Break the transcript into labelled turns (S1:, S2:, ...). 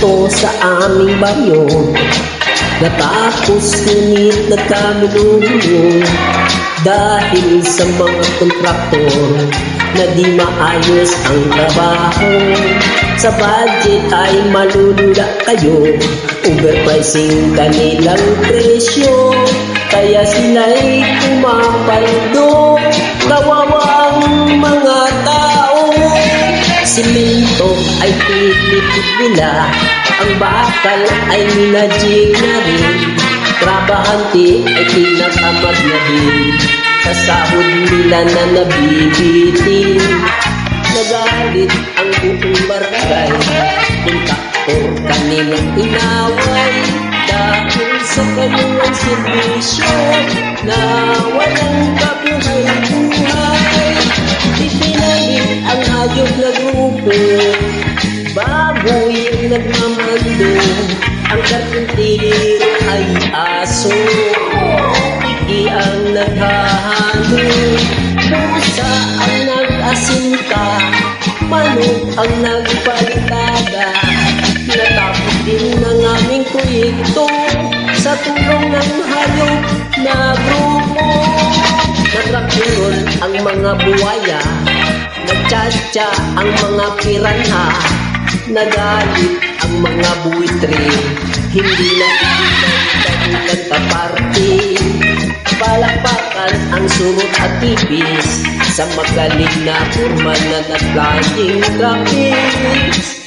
S1: ito sa aming baryo. Natapos ngunit nagkamululo dahil sa mga kontraktor na di maayos ang trabaho. Sa budget ay malulula kayo, overpricing kanilang presyo, kaya sila'y pumapaldo, kawawang mga tao. Simento ay pinipid nila, ang bakal ay minadjig na rin, trabahante ay tinatamad na din, sa sahod nila na nabibitin. Nagalit ang buong barangay, kontraktor kanilang inaway, dahil sa kanilang serbisyo na walang kabuhay-buhay. Ipinalit ang hayop na grupo, baboy ang nagmamando, ang karpintero ay aso, iki ang naghahalo, pusa ang nag-asinta, manok ang nagpalitada. Natapos din ng aming proyekto sa tulong ng hayop na grupo. Nagtraksyon ang mga buwaya, nagtsatsa ang mga piranha, nagalit ang mga buitre, hindi na ibigay kanta-party. Palakpakan ang surot at tipis sa magaling na formal na nag-flying traffic.